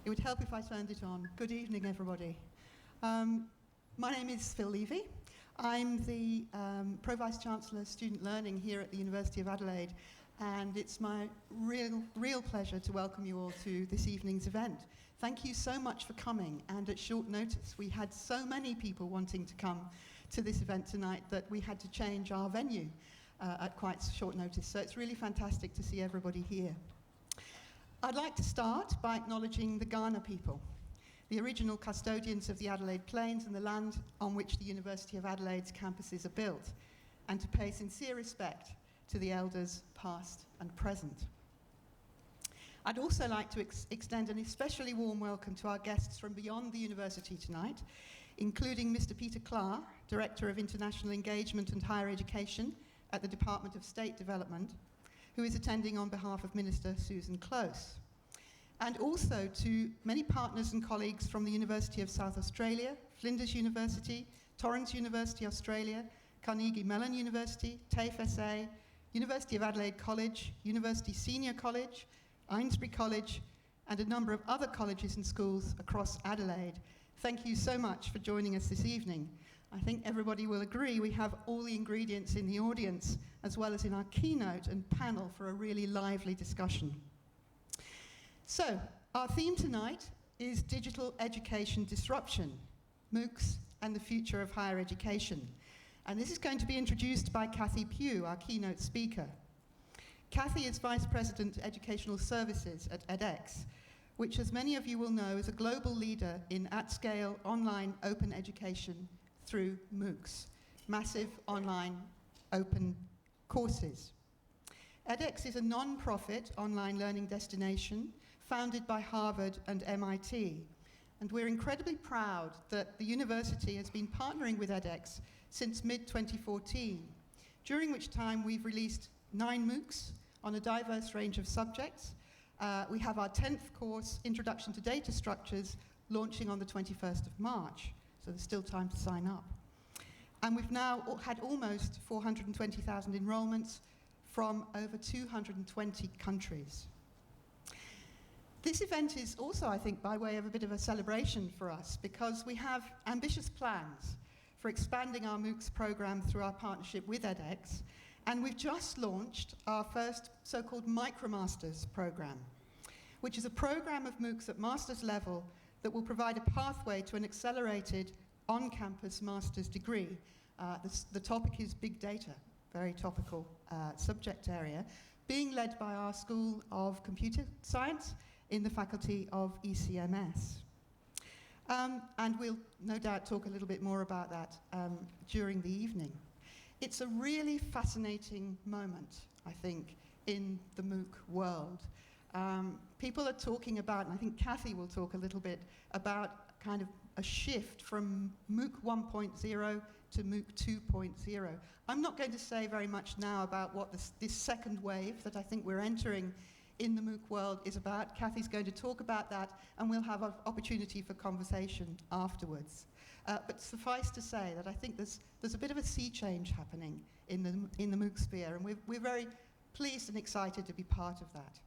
It would help if I turned it on. Good evening, everybody. My name is Phil Levy. I'm the Pro-Vice Chancellor of Student Learning here at the University of Adelaide, and it's my real pleasure to welcome you all to this evening's event. Thank you so much for coming, and at short notice. We had so many people wanting to come to this event tonight that we had to change our venue at quite short notice, so it's really fantastic to see everybody here. I'd like to start by acknowledging the Kaurna people, the original custodians of the Adelaide Plains and the land on which the University of Adelaide's campuses are built, and to pay sincere respect to the elders past and present. I'd also like to extend an especially warm welcome to our guests from beyond the university tonight, including Mr. Peter Clark, Director of International Engagement and Higher Education at the Department of State Development, who is attending on behalf of Minister Susan Close. And also to many partners and colleagues from the University of South Australia, Flinders University, Torrens University Australia, Carnegie Mellon University, TAFE SA, University of Adelaide College, University Senior College, Ainsbury College, and a number of other colleges and schools across Adelaide. Thank you so much for joining us this evening. I think everybody will agree we have all the ingredients in the audience, as well as in our keynote and panel, for a really lively discussion. So, our theme tonight is Digital Education Disruption, MOOCs and the Future of Higher Education. And this is going to be introduced by Kathy Pugh, our keynote speaker. Kathy is Vice President Educational Services at edX, which, as many of you will know, is a global leader in at-scale online open education through MOOCs, massive online open courses. edX is a non-profit online learning destination founded by Harvard and MIT. And we're incredibly proud that the university has been partnering with edX since mid-2014, during which time we've released 9 MOOCs on a diverse range of subjects. We have our 10th course, Introduction to Data Structures, launching on the 21st of March, so there's still time to sign up. And we've now had almost 420,000 enrollments from over 220 countries. This event is also, I think, by way of a bit of a celebration for us, because we have ambitious plans for expanding our MOOCs program through our partnership with edX, and we've just launched our first so-called MicroMasters program, which is a program of MOOCs at master's level that will provide a pathway to an accelerated on-campus master's degree. The topic is big data, very topical subject area, being led by our School of Computer Science in the Faculty of ECMS. And we'll no doubt talk a little bit more about that during the evening. It's a really fascinating moment, I think, in the MOOC world. People are talking about, and I think Kathy will talk a little bit about kind of a shift from MOOC 1.0 to MOOC 2.0. I'm not going to say very much now about what this second wave that I think we're entering in the MOOC world is about. Kathy's going to talk about that, and we'll have an opportunity for conversation afterwards. But suffice to say that I think there's a bit of a sea change happening in the MOOC sphere, and we're very pleased and excited to be part of that.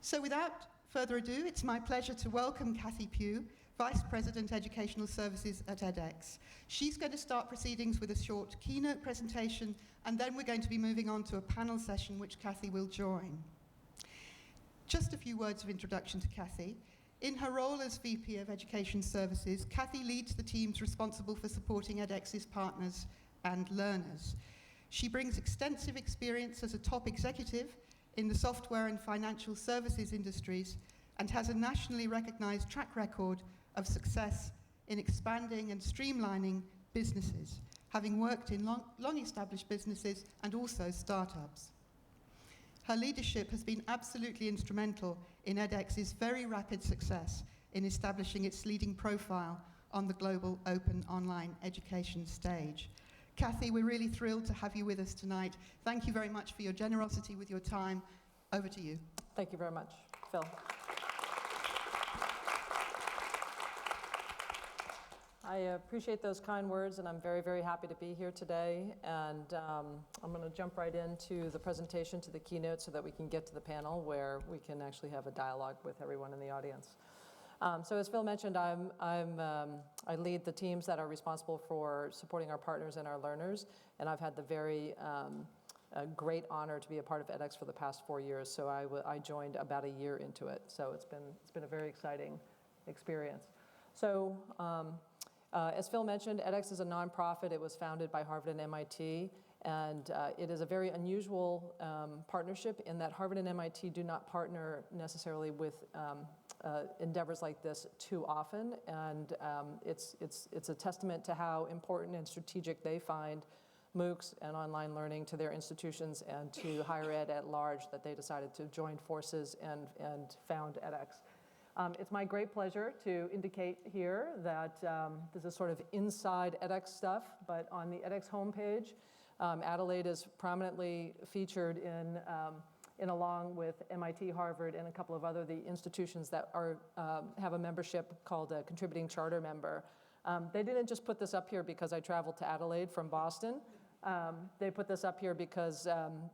So without further ado, it's my pleasure to welcome Kathy Pugh, Vice President Educational Services at edX. She's going to start proceedings with a short keynote presentation, and then we're going to be moving on to a panel session which Kathy will join. Just a few words of introduction to Kathy. In her role as VP of Education Services, Kathy leads the teams responsible for supporting edX's partners and learners. She brings extensive experience as a top executive in the software and financial services industries, and has a nationally recognized track record of success in expanding and streamlining businesses, having worked in long-established businesses and also startups. Her leadership has been absolutely instrumental in edX's very rapid success in establishing its leading profile on the global open online education stage. Kathy, we're really thrilled to have you with us tonight. Thank you very much for your generosity with your time. Over to you. Thank you very much, Phil. I appreciate those kind words, and I'm very, very happy to be here today. And I'm going to jump right into the presentation, to the keynote, so that we can get to the panel where we can actually have a dialogue with everyone in the audience. So as Phil mentioned, I lead the teams that are responsible for supporting our partners and our learners, and I've had the very great honor to be a part of edX for the past 4 years. So I joined about a year into it. So it's been a very exciting experience. So as Phil mentioned, edX is a nonprofit. It was founded by Harvard and MIT, and it is a very unusual partnership in that Harvard and MIT do not partner necessarily with endeavors like this too often, and it's a testament to how important and strategic they find MOOCs and online learning to their institutions and to higher ed at large that they decided to join forces and found edX. It's my great pleasure to indicate here that this is sort of inside edX stuff, but on the edX homepage, Adelaide is prominently featured in along with MIT, Harvard, and a couple of other the institutions that have a membership called a contributing charter member. They didn't just put this up here because I traveled to Adelaide from Boston. They put this up here because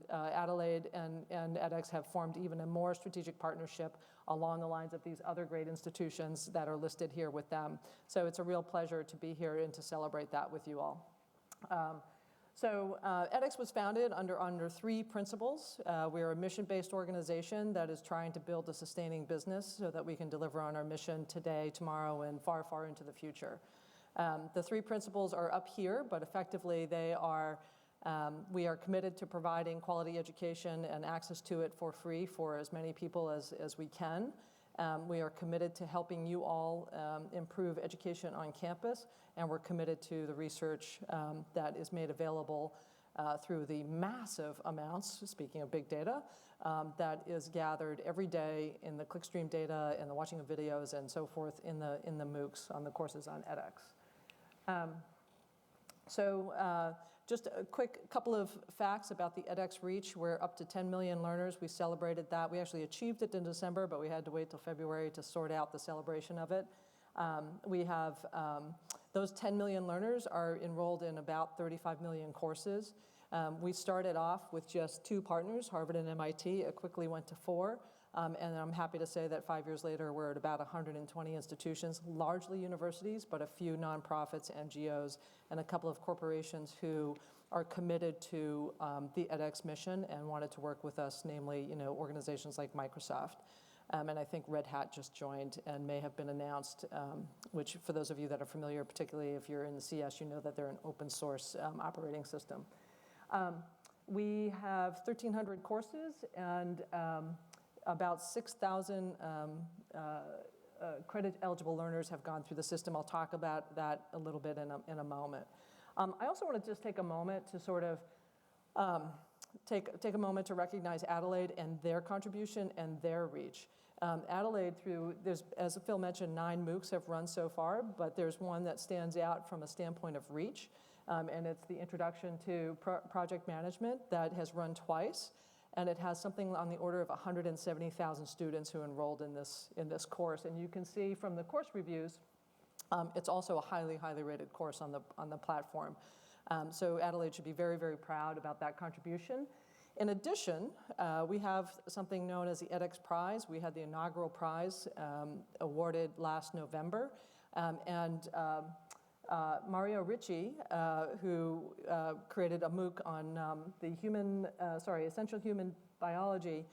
Adelaide and edX have formed even a more strategic partnership along the lines of these other great institutions that are listed here with them. So it's a real pleasure to be here and to celebrate that with you all. edX was founded under 3 principles. We're a mission-based organization that is trying to build a sustaining business so that we can deliver on our mission today, tomorrow, and far, far into the future. The 3 principles are up here, but effectively they are, we are committed to providing quality education and access to it for free for as many people as we can. We are committed to helping you all improve education on campus, and we're committed to the research that is made available through the massive amounts, speaking of big data, that is gathered every day in the clickstream data and the watching of videos and so forth in the MOOCs on the courses on edX. Just a quick couple of facts about the edX reach. We're up to 10 million learners. We celebrated that. We actually achieved it in December, but we had to wait till February to sort out the celebration of it. We have those 10 million learners are enrolled in about 35 million courses. We started off with just 2 partners, Harvard and MIT. It quickly went to 4. And I'm happy to say that 5 years later, we're at about 120 institutions, largely universities, but a few nonprofits, NGOs, and a couple of corporations who are committed to the edX mission and wanted to work with us, namely, organizations like Microsoft. And I think Red Hat just joined and may have been announced, which for those of you that are familiar, particularly if you're in the CS, you know that they're an open source operating system. We have 1,300 courses and about 6,000 credit-eligible learners have gone through the system. I'll talk about that a little bit in a moment. I also want to just take a moment to sort of take a moment to recognize Adelaide and their contribution and their reach. Adelaide, as Phil mentioned, 9 MOOCs have run so far, but there's one that stands out from a standpoint of reach, and it's the Introduction to Project Management that has run twice. And it has something on the order of 170,000 students who enrolled in this course. And you can see from the course reviews, it's also a highly, highly rated course on the platform. So Adelaide should be very, very proud about that contribution. In addition, we have something known as the edX Prize. We had the inaugural prize awarded last November. Mario Ricci, who created a MOOC on essential human biology,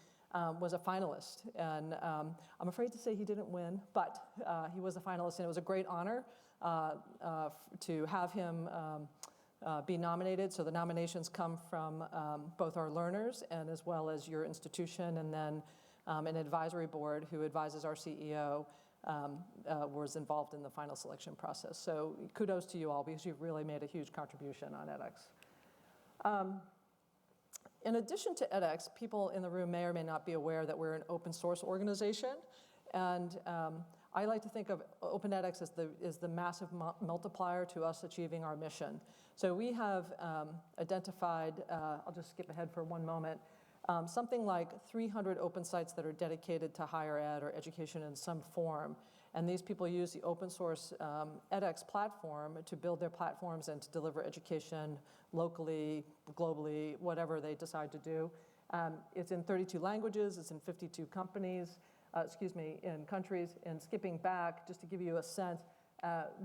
was a finalist. And I'm afraid to say he didn't win, but he was a finalist, and it was a great honor to have him be nominated. So the nominations come from both our learners and as well as your institution, and then an advisory board who advises our CEO was involved in the final selection process. So kudos to you all, because you've really made a huge contribution on edX. In addition to edX, people in the room may or may not be aware that we're an open source organization. And I like to think of Open edX as the massive multiplier to us achieving our mission. So we have identified, I'll just skip ahead for one moment, something like 300 open sites that are dedicated to higher ed or education in some form. And these people use the open source edX platform to build their platforms and to deliver education locally, globally, whatever they decide to do. It's in 32 languages, it's in 52 in countries. And skipping back, just to give you a sense,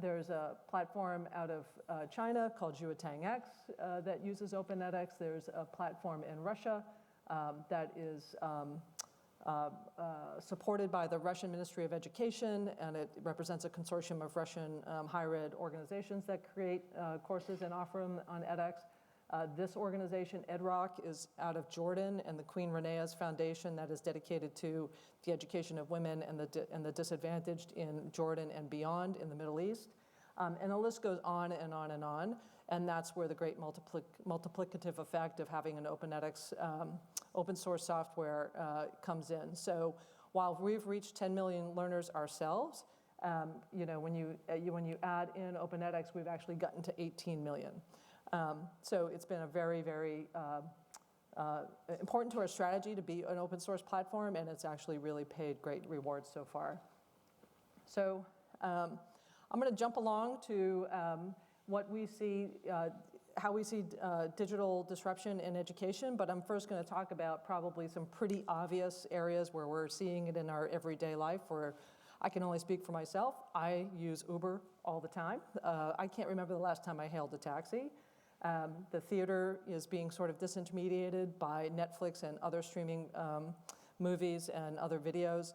there's a platform out of China called JueTangX that uses Open edX. There's a platform in Russia that is supported by the Russian Ministry of Education, and it represents a consortium of Russian higher ed organizations that create courses and offer them on edX. This organization, EdRock, is out of Jordan, and the Queen Rania's Foundation that is dedicated to the education of women and the disadvantaged in Jordan and beyond in the Middle East. And the list goes on and on and on, and that's where the great multiplicative effect of having an Open edX open source software comes in. So while we've reached 10 million learners ourselves, when you add in Open edX, we've actually gotten to 18 million. So it's been a very, very important to our strategy to be an open source platform, and it's actually really paid great rewards so far. So I'm going to jump along to what we see, how we see digital disruption in education, but I'm first going to talk about probably some pretty obvious areas where we're seeing it in our everyday life, where I can only speak for myself. I use Uber all the time. I can't remember the last time I hailed a taxi. The theater is being sort of disintermediated by Netflix and other streaming movies and other videos.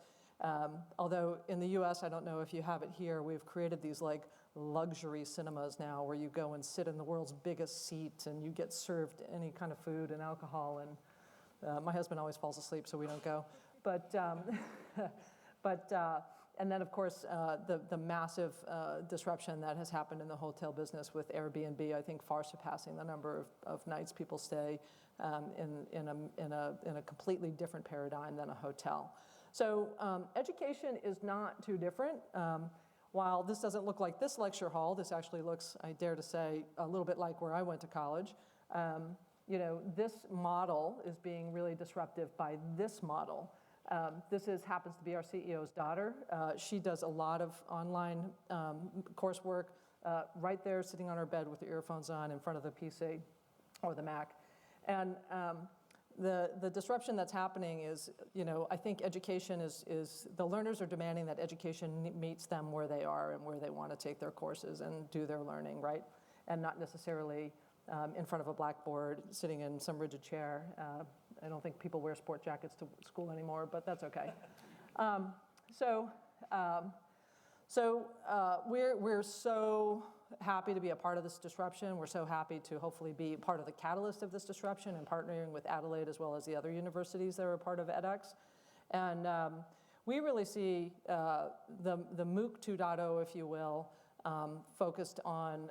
Although in the US, I don't know if you have it here, we've created these like luxury cinemas now where you go and sit in the world's biggest seat and you get served any kind of food and alcohol. And my husband always falls asleep, so we don't go. And then, of course, the massive disruption that has happened in the hotel business with Airbnb, I think far surpassing the number of nights people stay in a completely different paradigm than a hotel. So education is not too different. While this doesn't look like this lecture hall, this actually looks, I dare to say, a little bit like where I went to college. This model is being really disruptive by this model. This happens to be our CEO's daughter. She does a lot of online coursework right there sitting on her bed with the earphones on in front of the PC or the Mac. And the disruption that's happening is, I think education is the learners are demanding that education meets them where they are and where they want to take their courses and do their learning, right? And not necessarily in front of a blackboard, sitting in some rigid chair. I don't think people wear sport jackets to school anymore, but that's okay. We're so happy to be a part of this disruption. We're so happy to hopefully be part of the catalyst of this disruption and partnering with Adelaide as well as the other universities that are a part of edX. And we really see the MOOC 2.0, if you will, focused on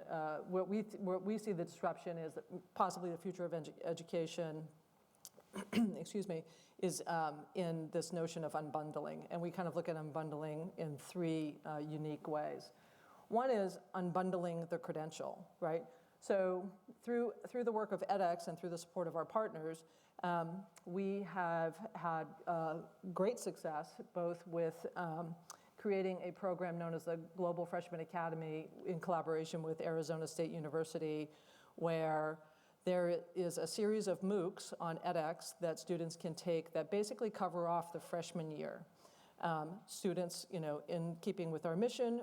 what we see the disruption is possibly the future of education, excuse me, is in this notion of unbundling. And we kind of look at unbundling in three unique ways. One is unbundling the credential, right? So through the work of edX and through the support of our partners, we have had great success both with creating a program known as the Global Freshman Academy in collaboration with Arizona State University, where there is a series of MOOCs on edX that students can take that basically cover off the freshman year. Students, in keeping with our mission,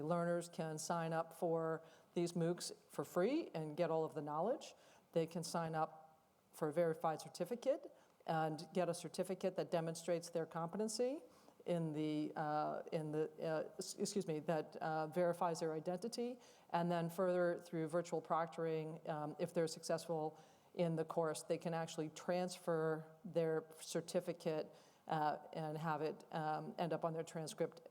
learners can sign up for these MOOCs for free and get all of the knowledge. They can sign up for a verified certificate and get a certificate that demonstrates their competency that verifies their identity, and then further through virtual proctoring, if they're successful in the course, they can actually transfer their certificate and have it end up on their transcript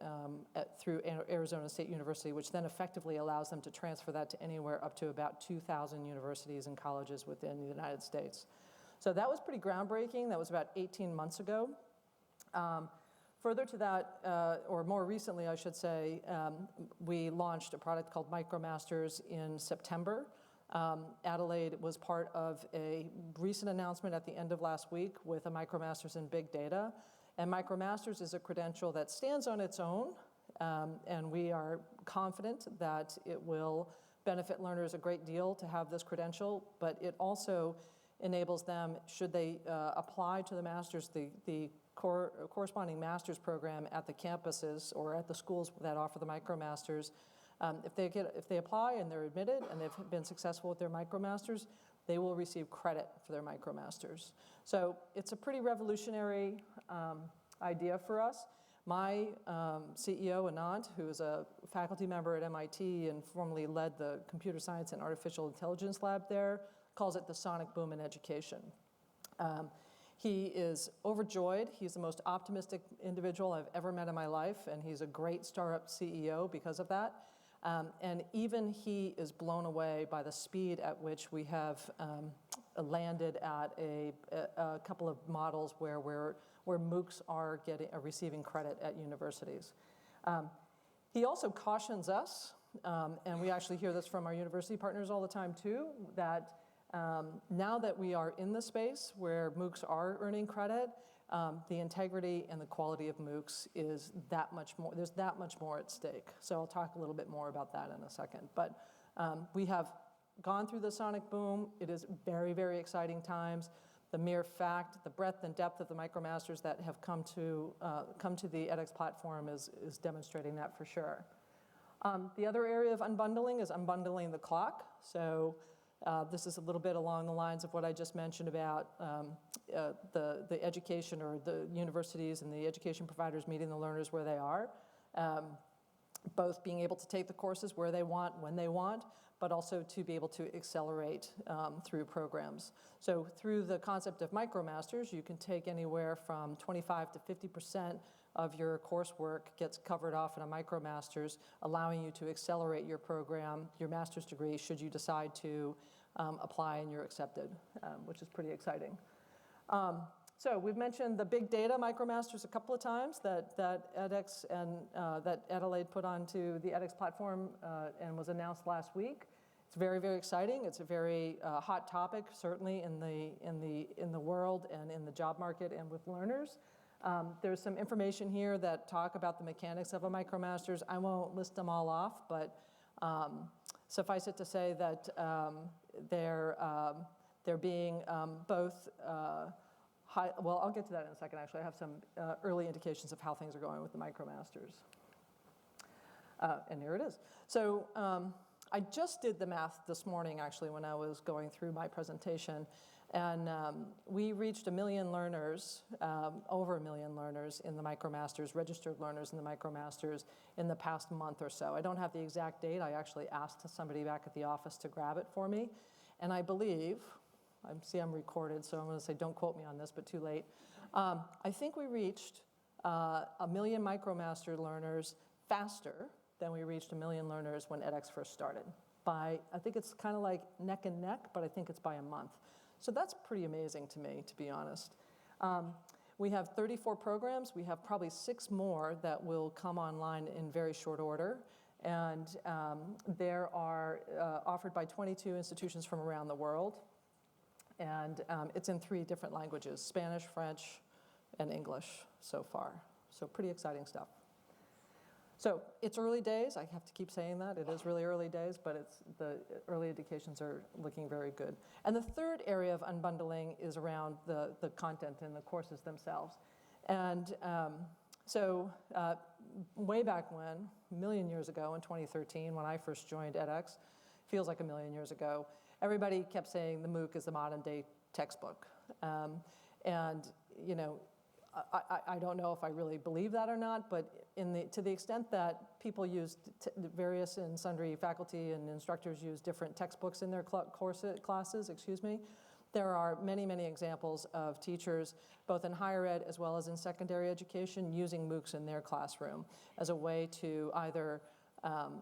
through Arizona State University, which then effectively allows them to transfer that to anywhere up to about 2,000 universities and colleges within the United States. So that was pretty groundbreaking. That was about 18 months ago. Further to that, or more recently, I should say, we launched a product called MicroMasters in September. Adelaide was part of a recent announcement at the end of last week with a MicroMasters in Big Data. And MicroMasters is a credential that stands on its own, and we are confident that it will benefit learners a great deal to have this credential, but it also enables them, should they apply to the master's, the corresponding master's program at the campuses or at the schools that offer the MicroMasters. If they apply and they're admitted and they've been successful with their MicroMasters, they will receive credit for their MicroMasters. So it's a pretty revolutionary idea for us. My CEO, Anand, who is a faculty member at MIT and formerly led the Computer Science and Artificial Intelligence Lab there, calls it the sonic boom in education. He is overjoyed. He's the most optimistic individual I've ever met in my life, and he's a great startup CEO because of that. And even he is blown away by the speed at which we have landed at a couple of models where MOOCs are receiving credit at universities. He also cautions us, and we actually hear this from our university partners all the time too, that now that we are in the space where MOOCs are earning credit, the integrity and the quality of MOOCs is that much more, there's that much more at stake. So I'll talk a little bit more about that in a second. But we have gone through the sonic boom. It is very, very exciting times. The mere fact, the breadth and depth of the MicroMasters that have come to the edX platform is demonstrating that for sure. The other area of unbundling is unbundling the clock. So this is a little bit along the lines of what I just mentioned about the education or the universities and the education providers meeting the learners where they are, both being able to take the courses where they want, when they want, but also to be able to accelerate through programs. So through the concept of MicroMasters, you can take anywhere from 25 to 50% of your coursework gets covered off in a MicroMasters, allowing you to accelerate your program, your master's degree, should you decide to apply and you're accepted, which is pretty exciting. So we've mentioned the big data MicroMasters a couple of times that edX and that Adelaide put onto the edX platform and was announced last week. It's very, very exciting. It's a very hot topic, certainly in the world and in the job market and with learners. There's some information here that talk about the mechanics of a MicroMasters. I won't list them all off, but suffice it to say that they're being both high. Well, I'll get to that in a second. Actually, I have some early indications of how things are going with the MicroMasters. And here it is. So I just did the math this morning, actually, when I was going through my presentation. And we reached 1 million learners, over 1 million learners in the MicroMasters, registered learners in the MicroMasters in the past month or so. I don't have the exact date. I actually asked somebody back at the office to grab it for me. And I believe, I'm recorded, so I'm going to say don't quote me on this, but too late. I think we reached 1 million MicroMaster learners faster than we reached 1 million learners when edX first started. I think it's kind of like neck and neck, but I think it's by a month. So that's pretty amazing to me, to be honest. We have 34 programs. We have probably 6 more that will come online in very short order. And they are offered by 22 institutions from around the world. And it's in 3 different languages, Spanish, French, and English so far. So pretty exciting stuff. So it's early days. I have to keep saying that. It is really early days, but the early indications are looking very good. And the third area of unbundling is around the content and the courses themselves. And so way back when, 1 million years ago in 2013, when I first joined edX, feels like 1 million years ago, everybody kept saying the MOOC is the modern day textbook. And, you know, I don't know if I really believe that or not, but to the extent that people use various and sundry faculty and instructors use different textbooks in their classes, there are many, many examples of teachers, both in higher ed as well as in secondary education, using MOOCs in their classroom as a way to either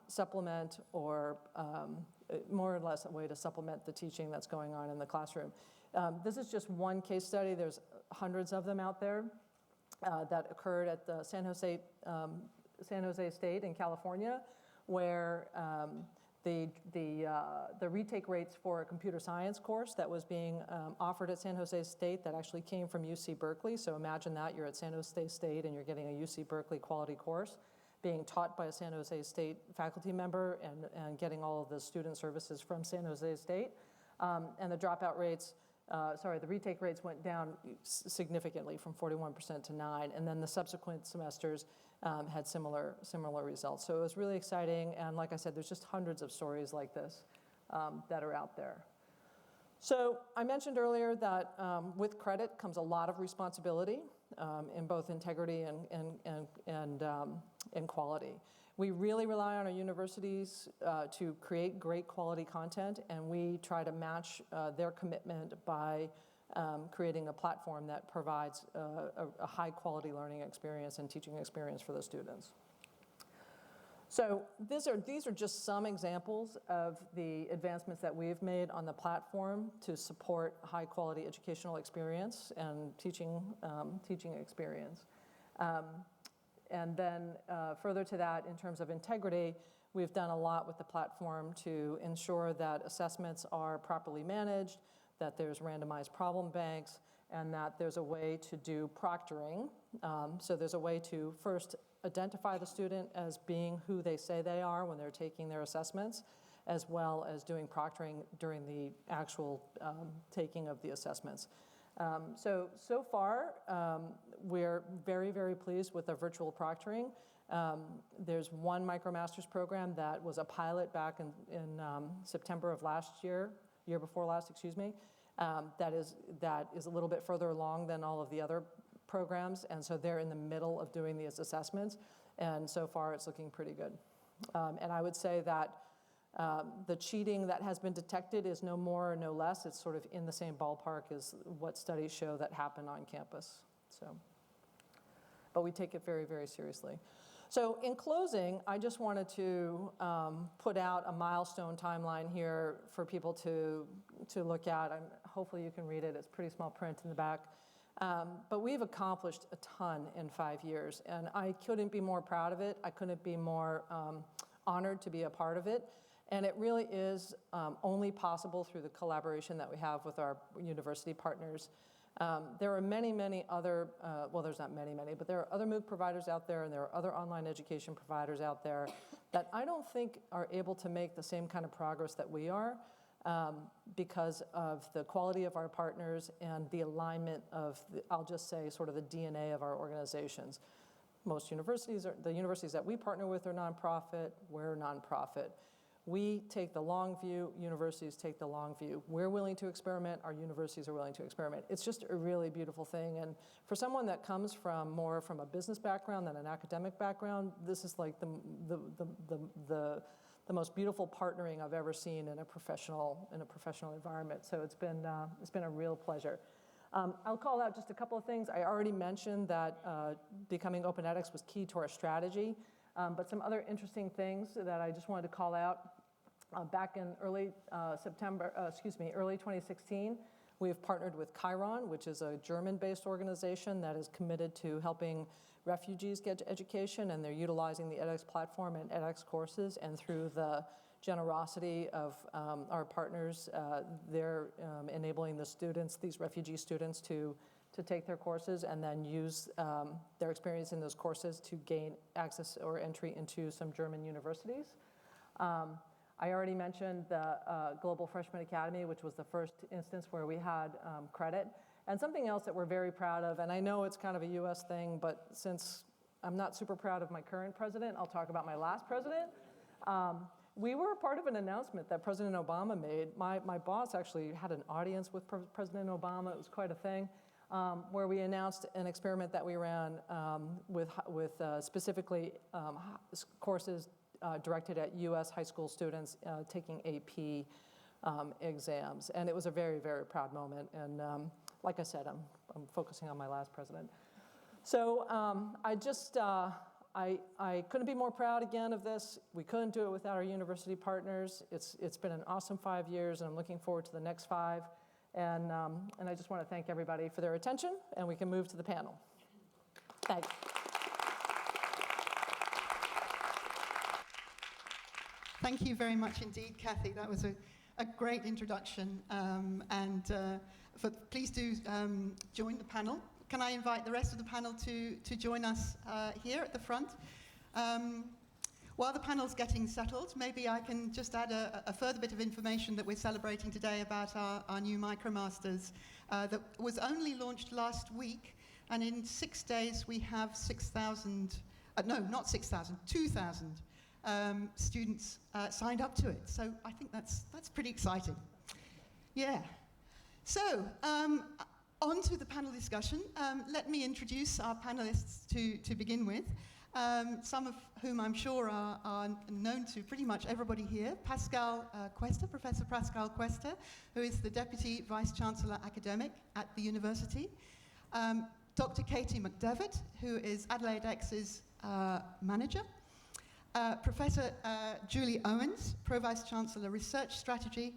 supplement or more or less a way to supplement the teaching that's going on in the classroom. This is just one case study. There's hundreds of them out there that occurred at the San Jose State in California, where the retake rates for a computer science course that was being offered at San Jose State that actually came from UC Berkeley. So imagine that, you're at San Jose State and you're getting a UC Berkeley quality course being taught by a San Jose State faculty member and getting all of the student services from San Jose State. And the dropout rates, the retake rates went down significantly from 41% to 9%, and then the subsequent semesters had similar results. So it was really exciting, and like I said, there's just hundreds of stories like this that are out there. So I mentioned earlier that with credit comes a lot of responsibility in both integrity and quality. We really rely on our universities to create great quality content, and we try to match their commitment by creating a platform that provides a high quality learning experience and teaching experience for the students. So these are just some examples of the advancements that we've made on the platform to support high quality educational experience and teaching experience. And then further to that, in terms of integrity, we've done a lot with the platform to ensure that assessments are properly managed, that there's randomized problem banks, and that there's a way to do proctoring. So there's a way to first identify the student as being who they say they are when they're taking their assessments, as well as doing proctoring during the actual taking of the assessments. So far, we're very, very pleased with the virtual proctoring. There's one MicroMasters program that was a pilot back in September of year before last, excuse me, that is a little bit further along than all of the other programs, and so they're in the middle of doing these assessments, and so far it's looking pretty good. And I would say that the cheating that has been detected is no more or no less. It's sort of in the same ballpark as what studies show that happen on campus. But we take it very, very seriously. So in closing, I just wanted to put out a milestone timeline here for people to look at. Hopefully you can read it. It's pretty small print in the back. But we've accomplished a ton in 5 years, and I couldn't be more proud of it. I couldn't be more honored to be a part of it. And it really is only possible through the collaboration that we have with our university partners. There are many, many other, well, there's not many, but there are other MOOC providers out there, and there are other online education providers out there that I don't think are able to make the same kind of progress that we are because of the quality of our partners and the alignment of, I'll just say, sort of the DNA of our organizations. Most universities, the universities that we partner with are nonprofit, we're nonprofit. We take the long view, universities take the long view. We're willing to experiment, our universities are willing to experiment. It's just a really beautiful thing, and for someone that comes more from a business background than an academic background, this is like the most beautiful partnering I've ever seen in a professional environment. So it's been a real pleasure. I'll call out just a couple of things. I already mentioned that becoming Open edX was key to our strategy, but some other interesting things that I just wanted to call out. Back in early 2016, we've partnered with Chiron, which is a German-based organization that is committed to helping refugees get education, and they're utilizing the edX platform and edX courses, and through the generosity of our partners, they're enabling the students, these refugee students, to take their courses and then use their experience in those courses to gain access or entry into some German universities. I already mentioned the Global Freshman Academy, which was the first instance where we had credit. And something else that we're very proud of, and I know it's kind of a US thing, but since I'm not super proud of my current president, I'll talk about my last president. We were a part of an announcement that President Obama made. My boss actually had an audience with President Obama. It was quite a thing, where we announced an experiment that we ran with specifically courses directed at US high school students taking AP exams. And it was a very, very proud moment. And like I said, I'm focusing on my last president. So I couldn't be more proud again of this. We couldn't do it without our university partners. It's been an awesome 5 years, and I'm looking forward to the next 5. And I just want to thank everybody for their attention, and we can move to the panel. Thanks. Thank you very much indeed, Kathy. That was a great introduction. Please do join the panel. Can I invite the rest of the panel to join us here at the front? While the panel's getting settled, maybe I can just add a further bit of information that we're celebrating today about our new MicroMasters that was only launched last week, and in 6 days we have 6,000, no, not 6,000, 2,000 students signed up to it. So I think that's pretty exciting. Yeah. So on to the panel discussion. Let me introduce our panelists to begin with. Some of whom I'm sure are known to pretty much everybody here. Pascal Cuesta, Professor Pascal Cuesta, who is the Deputy Vice-Chancellor Academic at the university. Dr. Katie McDevitt, who is Adelaide X's manager. Professor Julie Owens, Pro-Vice-Chancellor Research Strategy.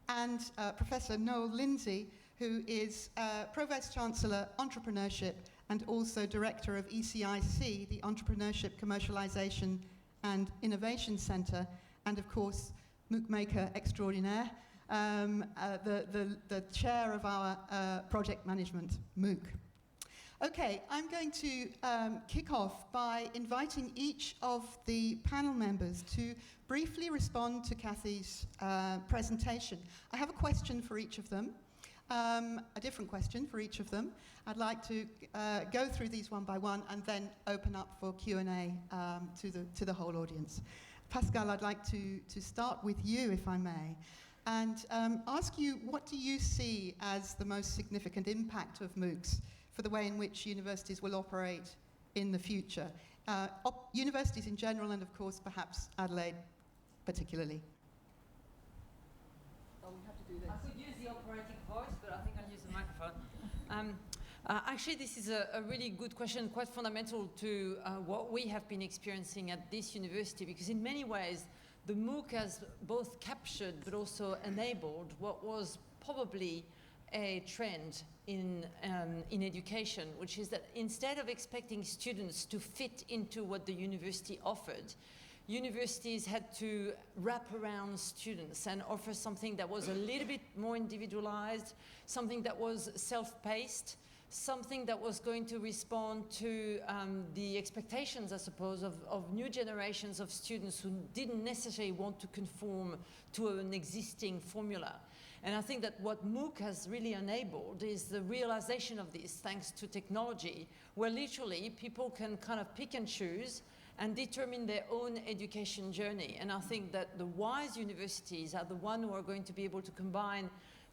And Professor Noel Lindsay, who is Pro-Vice-Chancellor Entrepreneurship and also Director of ECIC, the Entrepreneurship, Commercialization and Innovation Centre, and of course, MOOC Maker Extraordinaire, the chair of our project management MOOC. Okay, I'm going to kick off by inviting each of the panel members to briefly respond to Kathy's presentation. I have a question for each of them. A different question for each of them. I'd like to go through these one by one and then open up for Q&A to the whole audience. Pascal, I'd like to start with you, if I may, and ask you, what do you see as the most significant impact of MOOCs for the way in which universities will operate in the future? Universities in general and, of course, perhaps Adelaide particularly. Oh, we have to do this. I could use the operatic voice, but I think I'll use the microphone. Actually, this is a really good question, quite fundamental to what we have been experiencing at this university, because in many ways, the MOOC has both captured but also enabled what was probably a trend in education, which is that instead of expecting students to fit into what the university offered, universities had to wrap around students and offer something that was a little bit more individualized, something that was self-paced, something that was going to respond to the expectations, I suppose, of new generations of students who didn't necessarily want to conform to an existing formula. And I think that what MOOC has really enabled is the realization of this, thanks to technology, where literally people can kind of pick and choose and determine their own education journey. And I think that the wise universities are the ones who are going to be able to combine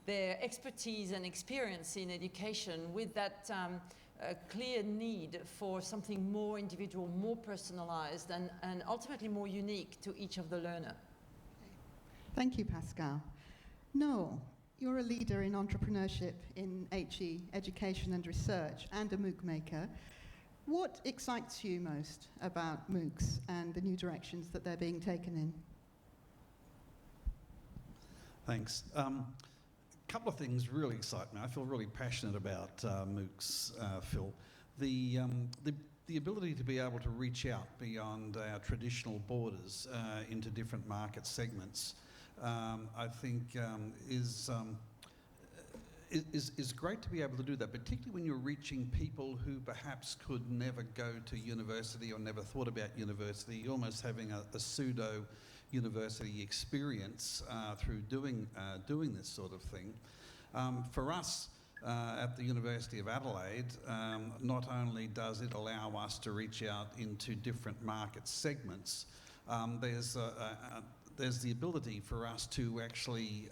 their expertise and experience in education with that clear need for something more individual, more personalized, and ultimately more unique to each of the learner. Thank you, Pascal. Noel, you're a leader in entrepreneurship in HE, education and research, and a MOOC maker. What excites you most about MOOCs and the new directions that they're being taken in? Thanks. A couple of things really excite me. I feel really passionate about MOOCs, Phil. The ability to be able to reach out beyond our traditional borders into different market segments, I think is great to be able to do that, particularly when you're reaching people who perhaps could never go to university or never thought about university, almost having a pseudo university experience through doing this sort of thing. For us at the University of Adelaide, not only does it allow us to reach out into different market segments, there's the ability for us to actually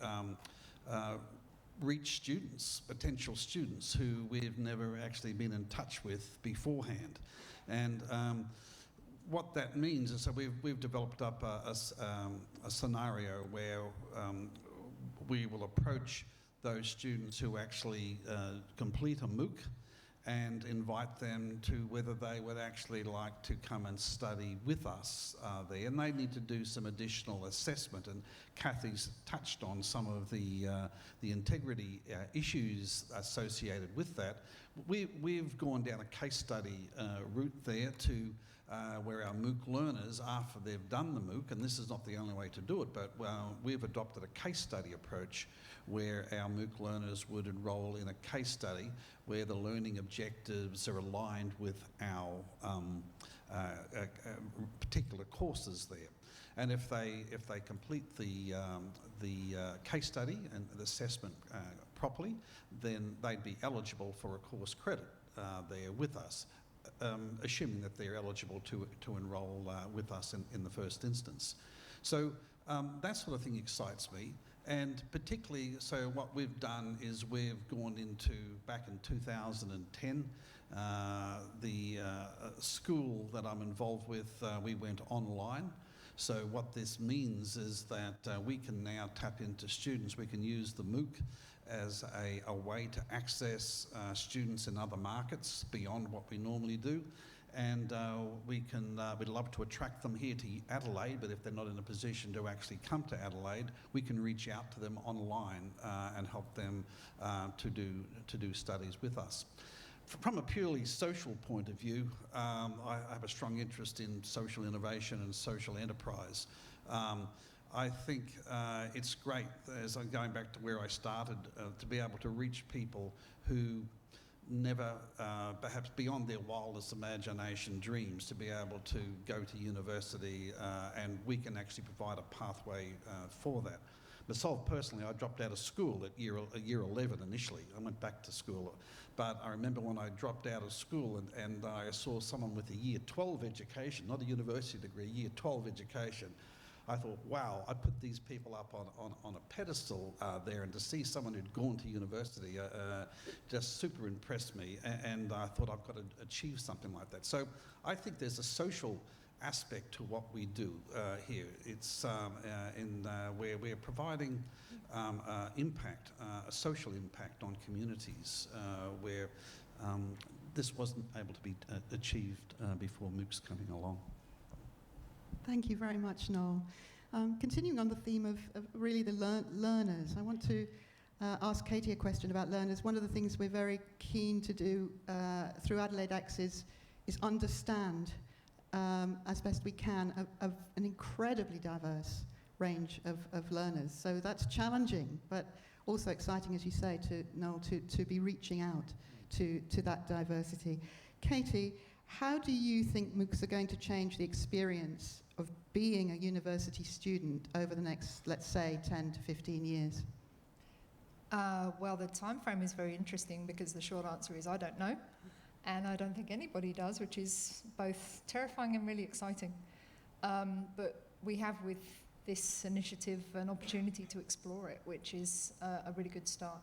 reach students, potential students who we've never actually been in touch with beforehand. And what that means is, so we've developed up a scenario where we will approach those students who actually complete a MOOC and invite them to whether they would actually like to come and study with us there. And they need to do some additional assessment. And Kathy's touched on some of the integrity issues associated with that, We've gone down a case study route there to where our MOOC learners, after they've done the MOOC, and this is not the only way to do it, but we've adopted a case study approach where our MOOC learners would enrol in a case study where the learning objectives are aligned with our particular courses there. And if they complete the case study and the assessment properly, then they'd be eligible for a course credit there with us, assuming that they're eligible to enrol with us in the first instance. So that sort of thing excites me. And particularly, so what we've done is we've gone into, back in 2010, the school that I'm involved with, we went online. So what this means is that we can now tap into students. We can use the MOOC as a way to access students in other markets beyond what we normally do. And we'd love to attract them here to Adelaide, but if they're not in a position to actually come to Adelaide, we can reach out to them online and help them to do studies with us. From a purely social point of view, I have a strong interest in social innovation and social enterprise. I think it's great, as I'm going back to where I started, to be able to reach people who never, perhaps beyond their wildest imagination, dreams to be able to go to university, and we can actually provide a pathway for that. Myself personally, I dropped out of school at year 11 initially. I went back to school, but I remember when I dropped out of school and I saw someone with a year 12 education, not a university degree, year 12 education. I thought, wow, I put these people up on a pedestal there, and to see someone who'd gone to university just super impressed me, and I thought I've got to achieve something like that. So I think there's a social aspect to what we do here. It's where we're providing impact, a social impact on communities where this wasn't able to be achieved before MOOCs coming along. Thank you very much, Noel. Continuing on the theme of really the learners, I want to ask Katie a question about learners. One of the things we're very keen to do through Adelaide X is understand, as best we can, of an incredibly diverse range of learners. So that's challenging, but also exciting, as you say, Noel, to be reaching out to that diversity. Katie, how do you think MOOCs are going to change the experience of being a university student over the next, let's say, 10 to 15 years? Well, the time frame is very interesting because the short answer is I don't know. And I don't think anybody does, which is both terrifying and really exciting. But we have with this initiative an opportunity to explore it, which is a really good start.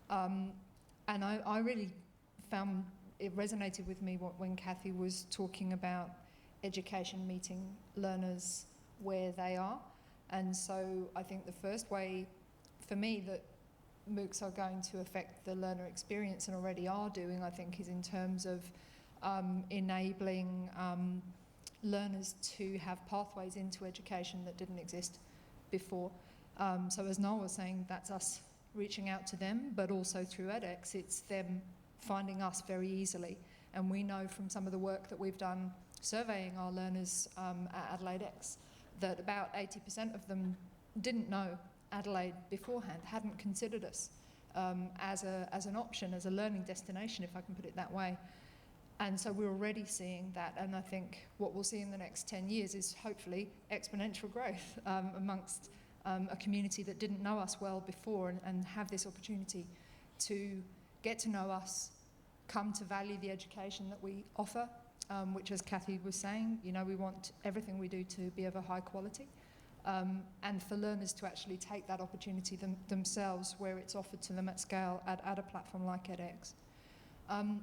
And I really found it resonated with me when Kathy was talking about education meeting learners where they are. And so I think the first way for me that MOOCs are going to affect the learner experience and already are doing, I think, is in terms of enabling learners to have pathways into education that didn't exist before. So as Noel was saying, that's us reaching out to them, but also through edX, it's them finding us very easily. And we know from some of the work that we've done surveying our learners at Adelaide X that about 80% of them didn't know Adelaide beforehand, hadn't considered us as an option, as a learning destination, if I can put it that way. And so we're already seeing that, and I think what we'll see in the next 10 years is hopefully exponential growth amongst a community that didn't know us well before and have this opportunity to get to know us, come to value the education that we offer, which, as Kathy was saying, you know, we want everything we do to be of a high quality. And for learners to actually take that opportunity themselves where it's offered to them at scale at a platform like edX. And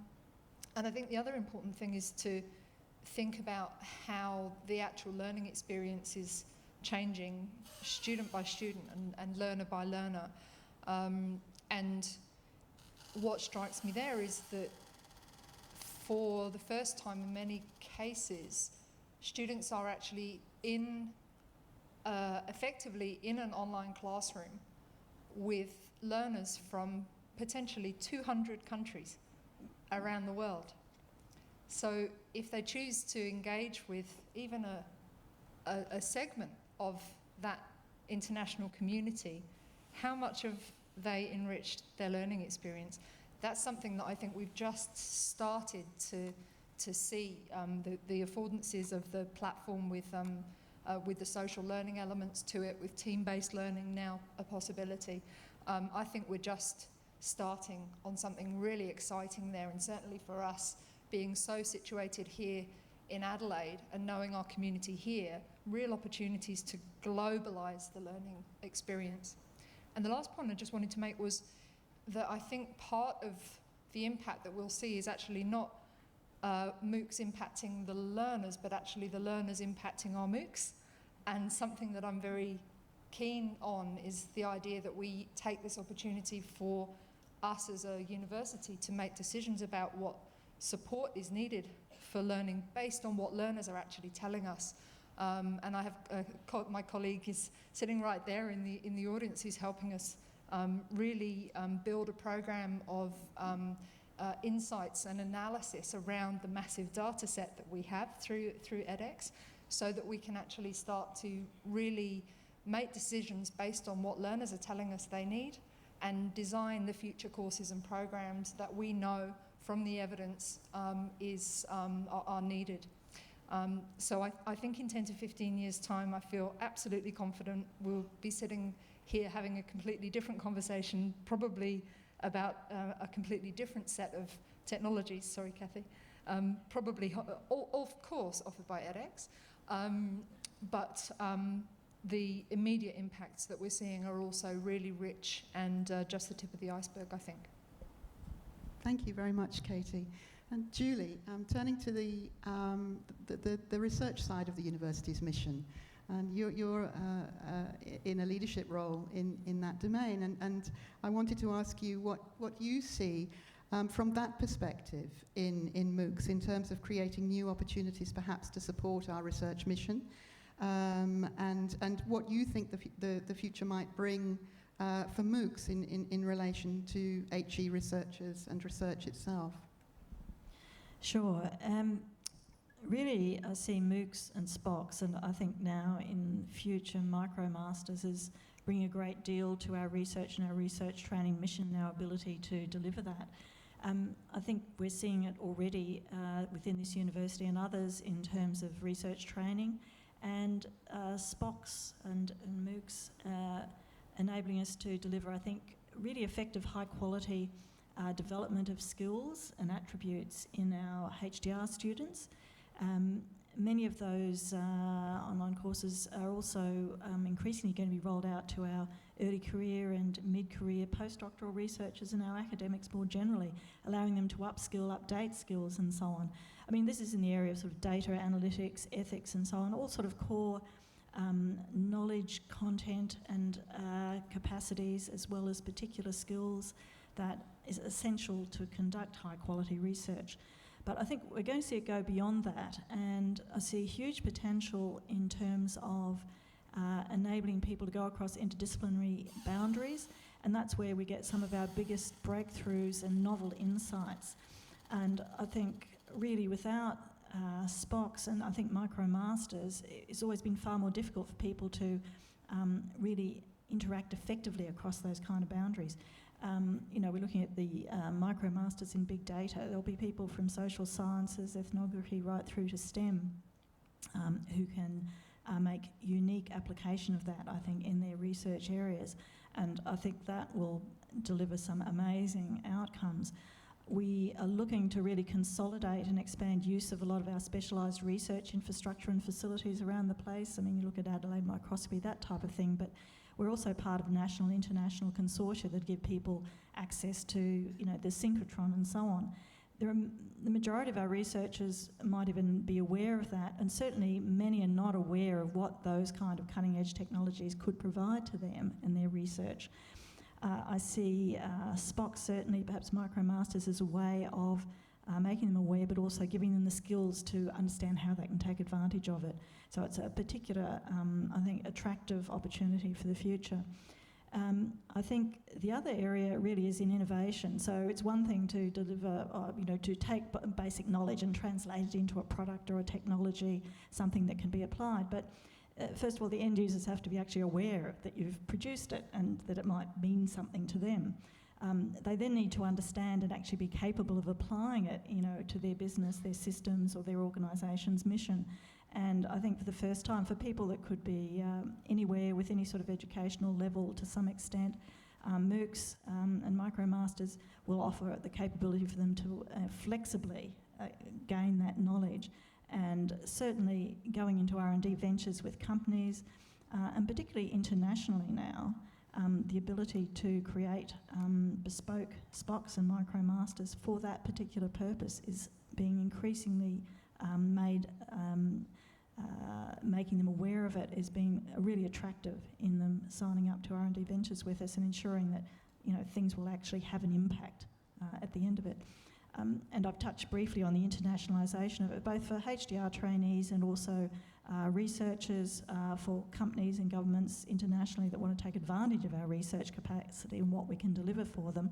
I think the other important thing is to think about how the actual learning experience is changing student by student and learner by learner. And what strikes me there is that for the first time in many cases, students are actually effectively in an online classroom with learners from potentially 200 countries. around the world. So if they choose to engage with even a segment of that international community, how much have they enriched their learning experience? That's something that I think we've just started to see, the affordances of the platform with the social learning elements to it, with team-based learning now a possibility. I think we're just starting on something really exciting there, and certainly for us, being so situated here in Adelaide and knowing our community here, real opportunities to globalise the learning experience. And the last point I just wanted to make was that I think part of the impact that we'll see is actually not MOOCs impacting the learners, but actually the learners impacting our MOOCs. And something that I'm very keen on is the idea that we take this opportunity for us as a university to make decisions about what support is needed for learning based on what learners are actually telling us. And I have my colleague is sitting right there in the audience who's helping us really build a program of insights and analysis around the massive data set that we have through edX, so that we can actually start to really make decisions based on what learners are telling us they need, and design the future courses and programs that we know from the evidence are needed. So I think in 10 to 15 years' time, I feel absolutely confident we'll be sitting here having a completely different conversation, probably about a completely different set of technologies. Sorry, Kathy. Probably, of course, offered by edX. But the immediate impacts that we're seeing are also really rich and just the tip of the iceberg, I think. Thank you very much, Katie. And Julie, turning to the research side of the university's mission, and you're in a leadership role in that domain, and I wanted to ask you what you see from that perspective in MOOCs in terms of creating new opportunities perhaps to support our research mission, and what you think the future might bring for MOOCs in relation to HE researchers and research itself. Sure. Really, I see MOOCs and SPOCs, and I think now in future MicroMasters is bringing a great deal to our research and our research training mission and our ability to deliver that. I think we're seeing it already within this university and others in terms of research training, and SPOCs and MOOCs enabling us to deliver, I think, really effective, high-quality development of skills and attributes in our HDR students. Many of those online courses are also increasingly going to be rolled out to our early career and mid-career postdoctoral researchers and our academics more generally, allowing them to upskill, update skills and so on. I mean, this is in the area of sort of data analytics, ethics and so on, all sort of core knowledge, content and capacities, as well as particular skills that is essential to conduct high quality research. But I think we're going to see it go beyond that, and I see huge potential in terms of enabling people to go across interdisciplinary boundaries, and that's where we get some of our biggest breakthroughs and novel insights. And I think really without SPOCs and I think MicroMasters, it's always been far more difficult for people to really interact effectively across those kind of boundaries. You know, we're looking at the MicroMasters in big data. There'll be people from social sciences, ethnography, right through to STEM who can make unique application of that, I think, in their research areas. And I think that will deliver some amazing outcomes. We are looking to really consolidate and expand use of a lot of our specialised research infrastructure and facilities around the place. I mean, you look at Adelaide Microscopy, that type of thing, but we're also part of national and international consortia that give people access to, you know, the synchrotron and so on. The majority of our researchers might even be aware of that, and certainly many are not aware of what those kind of cutting-edge technologies could provide to them in their research. I see SPOC, certainly, perhaps MicroMasters, as a way of making them aware, but also giving them the skills to understand how they can take advantage of it. So it's a particular, I think, attractive opportunity for the future. I think the other area really is in innovation. So it's one thing to deliver, to take basic knowledge and translate it into a product or a technology, something that can be applied. But first of all, the end users have to be actually aware that you've produced it and that it might mean something to them. They then need to understand and actually be capable of applying it, to their business, their systems, or their organisation's mission. And I think for the first time, for people that could be anywhere with any sort of educational level to some extent, MOOCs and MicroMasters will offer the capability for them to flexibly gain that knowledge. And certainly going into R&D ventures with companies, and particularly internationally now, the ability to create bespoke SPOCs and MicroMasters for that particular purpose is being increasingly making them aware of it is being really attractive in them signing up to R&D ventures with us and ensuring that things will actually have an impact at the end of it. And I've touched briefly on the internationalisation of it, both for HDR trainees and also researchers, for companies and governments internationally that want to take advantage of our research capacity and what we can deliver for them.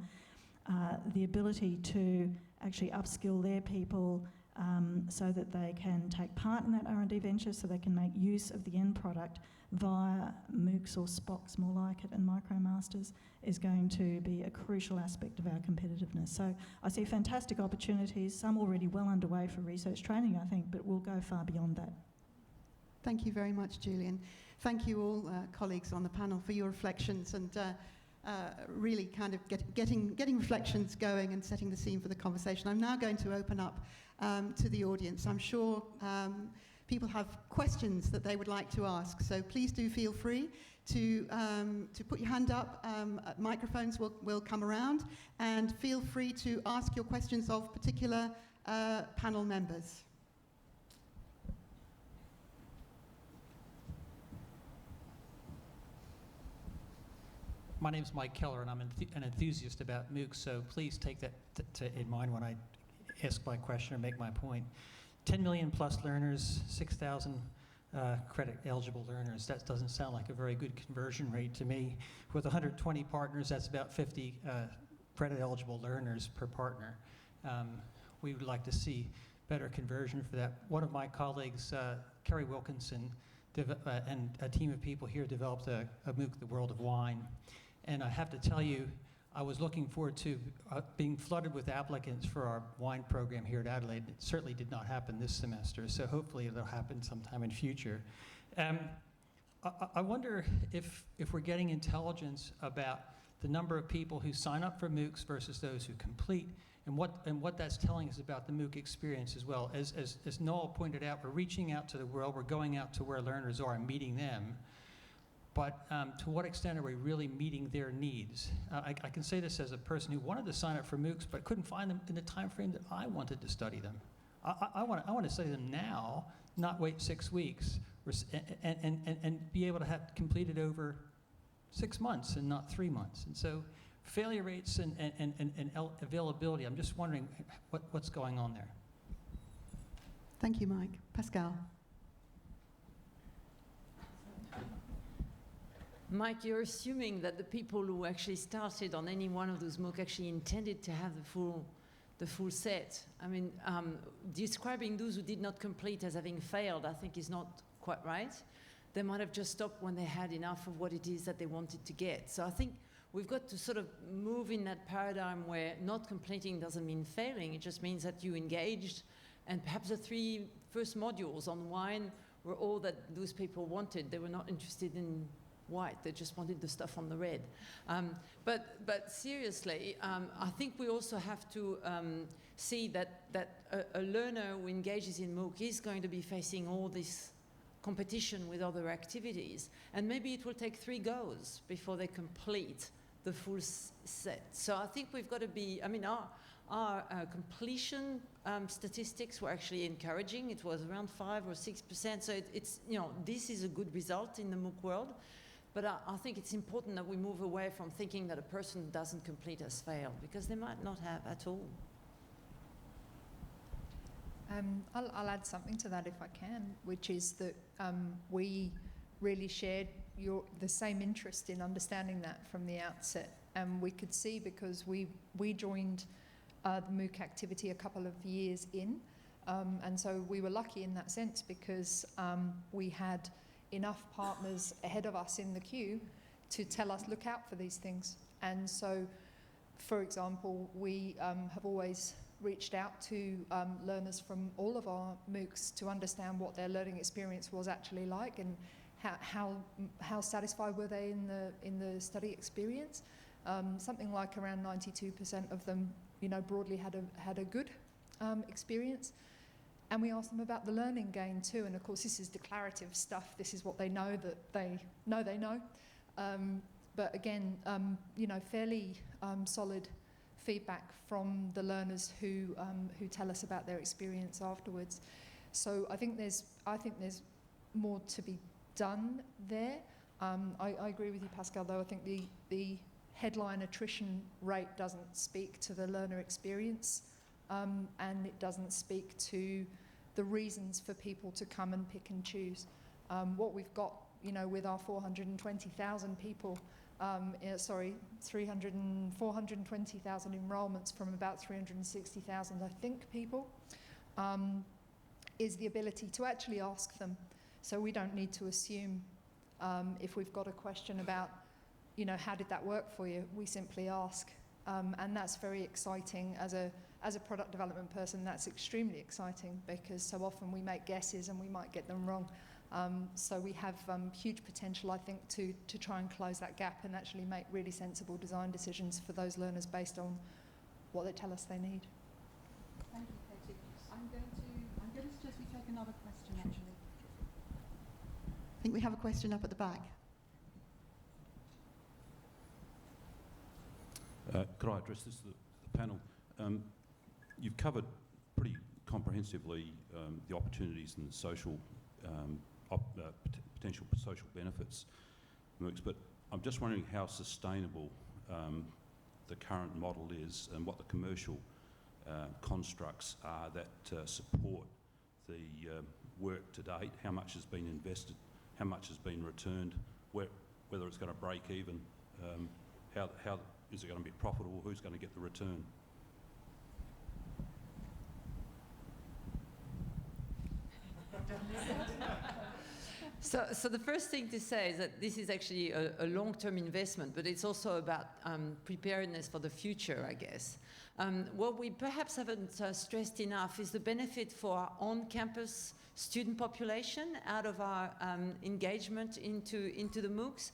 The ability to actually upskill their people so that they can take part in that R&D venture, so they can make use of the end product via MOOCs or SPOCs, more like it, and MicroMasters is going to be a crucial aspect of our competitiveness. So I see fantastic opportunities, some already well underway for research training, I think, but we'll go far beyond that. Thank you very much, Julian. Thank you all, colleagues on the panel, for your reflections and really kind of getting reflections going and setting the scene for the conversation. I'm now going to open up to the audience. I'm sure people have questions that they would like to ask, so please do feel free to put your hand up. Microphones will come around, and feel free to ask your questions of particular panel members. My name's Mike Keller, and I'm an enthusiast about MOOCs, so please take that in mind when I ask my question or make my point. 10 million plus learners, 6,000 credit eligible learners. That doesn't sound like a very good conversion rate to me. With 120 partners, that's about 50 credit eligible learners per partner. We would like to see better conversion for that. One of my colleagues, Kerry Wilkinson, and a team of people here developed a MOOC, The World of Wine. And I have to tell you, I was looking forward to being flooded with applicants for our wine program here at Adelaide. It certainly did not happen this semester, so hopefully it'll happen sometime in future. I wonder if we're getting intelligence about the number of people who sign up for MOOCs versus those who complete, and what that's telling us about the MOOC experience as well. As Noel pointed out, we're reaching out to the world, we're going out to where learners are and meeting them. But to what extent are we really meeting their needs? I can say this as a person who wanted to sign up for MOOCs but couldn't find them in the time frame that I wanted to study them. I want to study them now, not wait 6 weeks, and be able to have completed over 6 months and not 3 months. And so failure rates and availability, I'm just wondering what's going on there. Thank you, Mike. Pascal. Mike, you're assuming that the people who actually started on any one of those MOOC actually intended to have the full set. I mean, describing those who did not complete as having failed, I think, is not quite right. They might have just stopped when they had enough of what it is that they wanted to get. So I think we've got to sort of move in that paradigm where not completing doesn't mean failing. It just means that you engaged, and perhaps the 3 first modules on wine were all that those people wanted. They were not interested in white, they just wanted the stuff on the red. But seriously, I think we also have to see that a learner who engages in MOOC is going to be facing all this competition with other activities, and maybe it will take 3 goes before they complete the full set. So I think we've got to be, I mean, our completion statistics were actually encouraging. It was around 5 or 6%, so it's, this is a good result in the MOOC world. But I think it's important that we move away from thinking that a person who doesn't complete has failed, because they might not have at all. I'll add something to that if I can, which is that we really shared the same interest in understanding that from the outset. And we could see, because we joined the MOOC activity a couple of years in, and so we were lucky in that sense, because we had enough partners ahead of us in the queue to tell us, look out for these things. And so, for example, we have always reached out to learners from all of our MOOCs to understand what their learning experience was actually like, and how satisfied were they in the study experience. Something like around 92% of them, broadly had a good experience. And we asked them about the learning gain too. And of course, this is declarative stuff. This is what they know that they know. But again, fairly solid feedback from the learners who tell us about their experience afterwards. So I think there's more to be done there. I agree with you, Pascal, though. I think the headline attrition rate doesn't speak to the learner experience, and it doesn't speak to the reasons for people to come and pick and choose. What we've got, with our 420,000 people, 420,000 enrolments from about 360,000, I think, people, is the ability to actually ask them. So we don't need to assume if we've got a question about, how did that work for you? We simply ask. And that's very exciting. As a product development person, that's extremely exciting, because so often we make guesses and we might get them wrong. So we have huge potential, I think, to try and close that gap and actually make really sensible design decisions for those learners based on what they tell us they need. Thank you, Katie. I'm going to suggest we take another question, actually. I think we have a question up at the back. Could I address this to the panel? You've covered pretty comprehensively the opportunities and the social potential social benefits of MOOCs, but I'm just wondering how sustainable the current model is, and what the commercial constructs are that support the work to date. How much has been invested? How much has been returned? Whether it's going to break even? How is it going to be profitable? Who's going to get the return? So the first thing to say is that this is actually a long-term investment, but it's also about preparedness for the future, I guess. What we perhaps haven't stressed enough is the benefit for our on-campus student population out of our engagement into the MOOCs.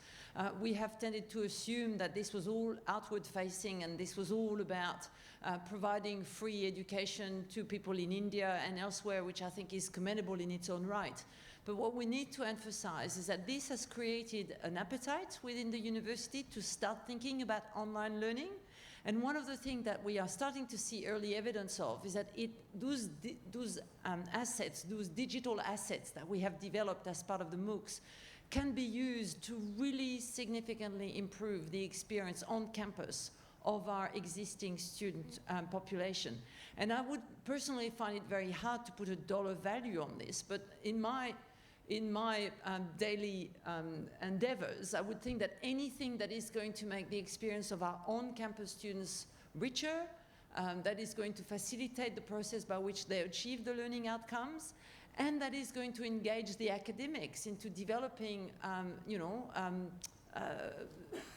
We have tended to assume that this was all outward-facing, and this was all about providing free education to people in India and elsewhere, which I think is commendable in its own right. But what we need to emphasize is that this has created an appetite within the university to start thinking about online learning. And one of the things that we are starting to see early evidence of is that those assets, those digital assets that we have developed as part of the MOOCs, can be used to really significantly improve the experience on campus of our existing student population. And I would personally find it very hard to put a dollar value on this, but in my daily endeavors, I would think that anything that is going to make the experience of our on-campus students richer, that is going to facilitate the process by which they achieve the learning outcomes, and that is going to engage the academics into developing,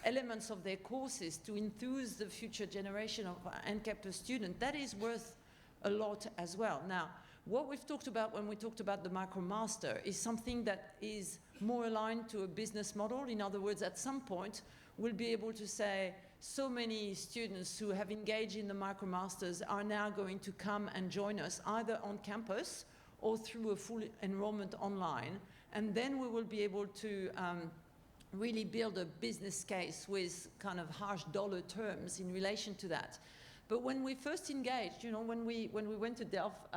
elements of their courses to enthuse the future generation of on-campus students, that is worth a lot as well. Now, what we've talked about when we talked about the MicroMaster is something that is more aligned to a business model. In other words, at some point, we'll be able to say, so many students who have engaged in the MicroMasters are now going to come and join us either on campus or through a full enrollment online. And then we will be able to really build a business case with kind of harsh dollar terms in relation to that. But when we first engaged, when we went to Delft,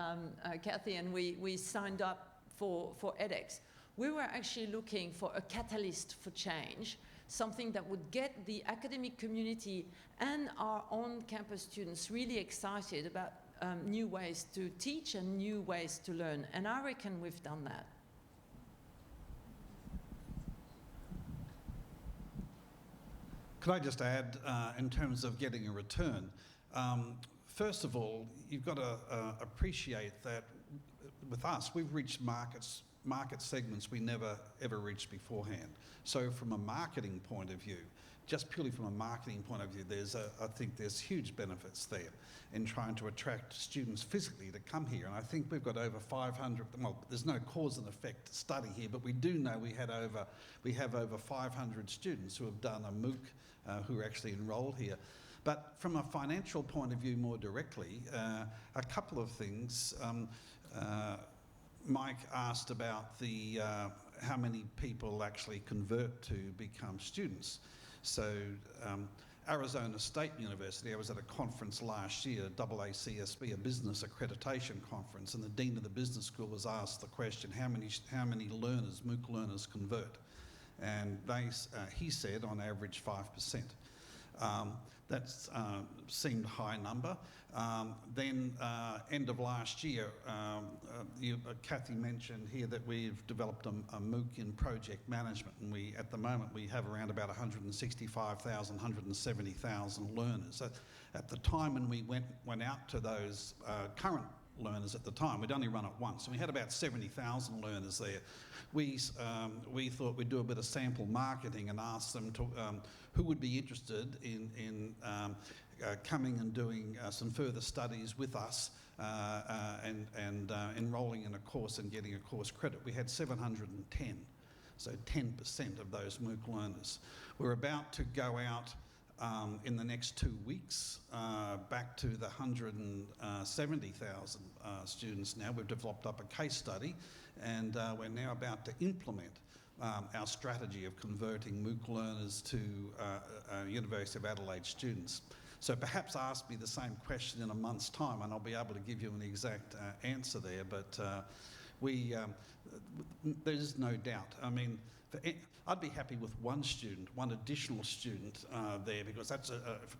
Kathy, and we signed up for edX, we were actually looking for a catalyst for change, something that would get the academic community and our on-campus students really excited about new ways to teach and new ways to learn. And I reckon we've done that. Could I just add, in terms of getting a return, first of all, you've got to appreciate that with us, we've reached market segments we never ever reached beforehand. So from a marketing point of view, just purely from a marketing point of view, I think there's huge benefits there in trying to attract students physically to come here. And I think we've got over 500, well, there's no cause and effect study here, but we do know we have over 500 students who have done a MOOC who are actually enrolled here. But from a financial point of view more directly, a couple of things. Mike asked about how many people actually convert to become students. So Arizona State University, I was at a conference last year, AACSB, a business accreditation conference, and the dean of the business school was asked the question, how many learners, MOOC learners, convert? And he said on average 5%. That seemed a high number. Then end of last year, Kathy mentioned here that we've developed a MOOC in project management, and at the moment we have around about 165,000, 170,000 learners. At the time when we went out to those current learners at the time, we'd only run it once, and we had about 70,000 learners there. We thought we'd do a bit of sample marketing and ask them to, who would be interested in coming and doing some further studies with us and enrolling in a course and getting a course credit. We had 710, so 10% of those MOOC learners. We're about to go out in the next 2 weeks back to the 170,000 students now. We've developed up a case study, and we're now about to implement our strategy of converting MOOC learners to University of Adelaide students. So perhaps ask me the same question in a month's time and I'll be able to give you an exact answer there, but there's no doubt. I mean, I'd be happy with one additional student there, because that's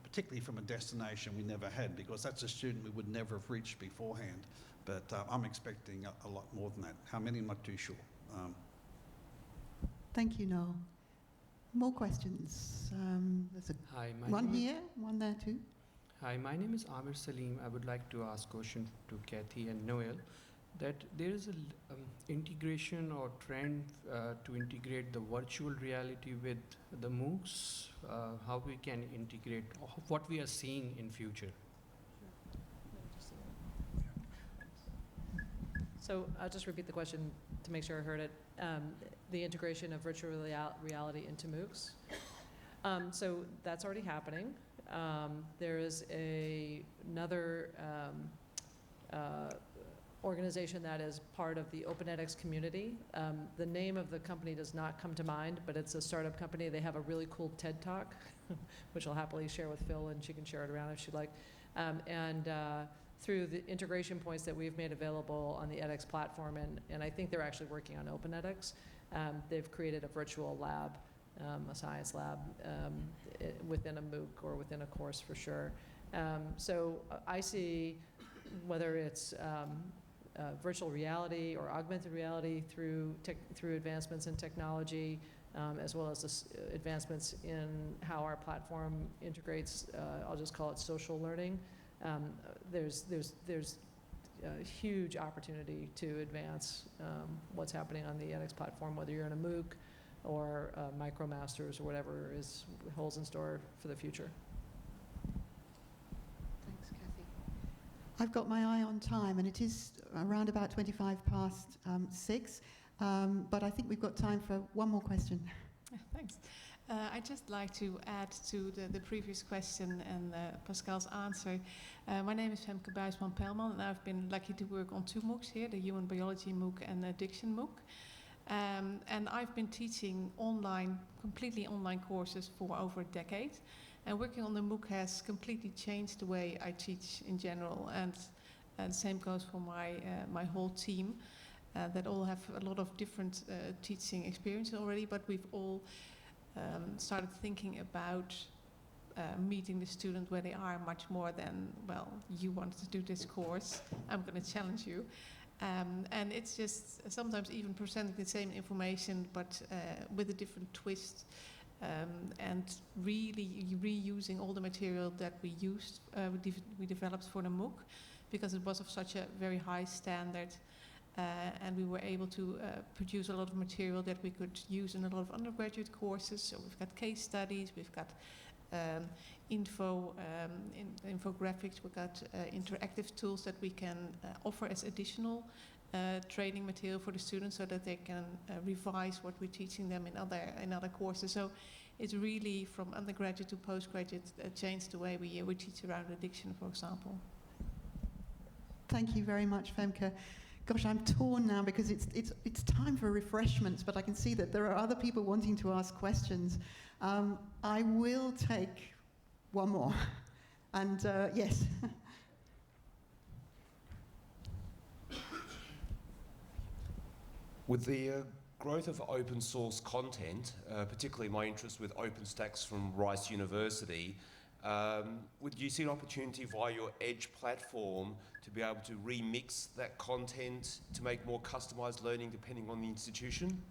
particularly from a destination we never had, because that's a student we would never have reached beforehand. But I'm expecting a lot more than that. How many, I'm not too sure. Thank you, Noel. More questions? There's one here, one there too. Hi, my name is Amir Salim. I would like to ask a question to Kathy and Noel, that there is an integration or trend to integrate the virtual reality with the MOOCs, how we can integrate what we are seeing in future. So I'll just repeat the question to make sure I heard it. The integration of virtual reality into MOOCs. So that's already happening. There is another organization that is part of the Open edX community. The name of the company does not come to mind, but it's a startup company. They have a really cool TED Talk, which I'll happily share with Phil, and she can share it around if she'd like. Through the integration points that we've made available on the edX platform, and I think they're actually working on Open edX, they've created a virtual lab, a science lab within a MOOC or within a course for sure. So I see whether it's virtual reality or augmented reality through advancements in technology, as well as advancements in how our platform integrates, I'll just call it social learning. There's a huge opportunity to advance what's happening on the edX platform, whether you're in a MOOC or MicroMasters or whatever holds in store for the future. Thanks, Kathy. I've got my eye on time, and it is around about 6:25, but I think we've got time for one more question. Thanks. I'd just like to add to the previous question and Pascal's answer. My name is Femke Buisman-Pelman, and I've been lucky to work on 2 MOOCs here, the Human Biology MOOC and the Addiction MOOC. And I've been teaching completely online courses for over a decade. And working on the MOOC has completely changed the way I teach in general. And the same goes for my whole team, that all have a lot of different teaching experiences already, but we've all started thinking about meeting the student where they are much more than, well, you wanted to do this course, I'm going to challenge you. And it's just sometimes even presenting the same information, but with a different twist, and really reusing all the material that we used, we developed for the MOOC, because it was of such a very high standard, and we were able to produce a lot of material that we could use in a lot of undergraduate courses. So we've got case studies, we've got infographics, we've got interactive tools that we can offer as additional training material for the students, so that they can revise what we're teaching them in other courses. So it's really, from undergraduate to postgraduate, changed the way we teach around addiction, for example. Thank you very much, Femke. Gosh, I'm torn now because it's time for refreshments, but I can see that there are other people wanting to ask questions. I will take one more. And yes. With the growth of open source content, particularly my interest with OpenStax from Rice University, would you see an opportunity via your Edge platform to be able to remix that content to make more customized learning depending on the institution?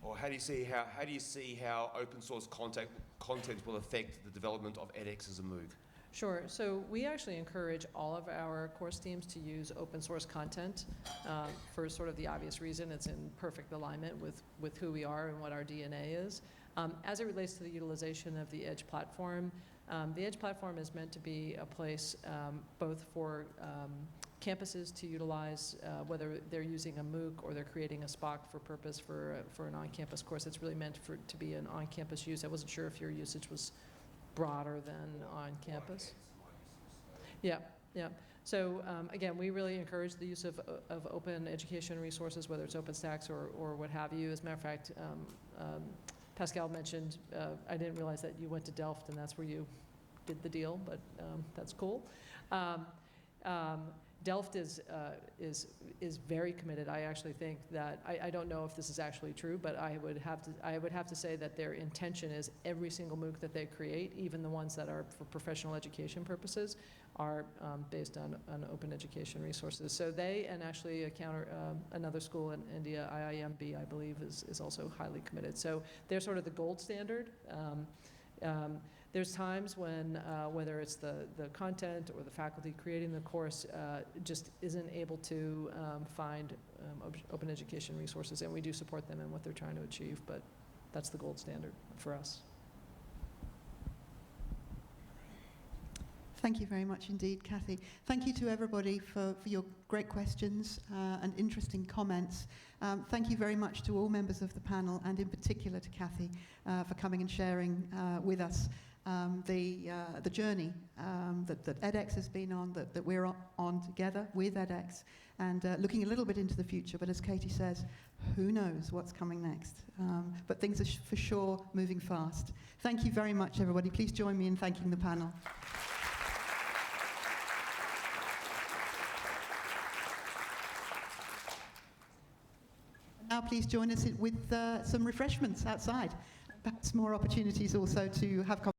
Or how do you see how open source content will affect the development of edX as a MOOC? Sure. So we actually encourage all of our course teams to use open source content for sort of the obvious reason. It's in perfect alignment with who we are and what our DNA is. As it relates to the utilization of the Edge platform is meant to be a place both for campuses to utilize, whether they're using a MOOC or they're creating a SPOC for purpose for an on-campus course. It's really meant to be an on-campus use. I wasn't sure if your usage was broader than on campus. Yeah. So again, we really encourage the use of open education resources, whether it's OpenStax or what have you. As a matter of fact, Pascal mentioned, I didn't realize that you went to Delft and that's where you did the deal, but that's cool. Delft is very committed. I actually think that, I don't know if this is actually true, but I would have to say that their intention is every single MOOC that they create, even the ones that are for professional education purposes, are based on open education resources. So they, and actually another school in India, IIMB, I believe, is also highly committed. So they're sort of the gold standard. There's times when, whether it's the content or the faculty creating the course, just isn't able to find open education resources, and we do support them in what they're trying to achieve, but that's the gold standard for us. Thank you very much indeed, Kathy. Thank you to everybody for your great questions and interesting comments. Thank you very much to all members of the panel, and in particular to Kathy for coming and sharing with us the journey that edX has been on, that we're on together with edX, and looking a little bit into the future. But as Katie says, who knows what's coming next? But things are for sure moving fast. Thank you very much, everybody. Please join me in thanking the panel. Now please join us with some refreshments outside. Perhaps more opportunities also to have conversations.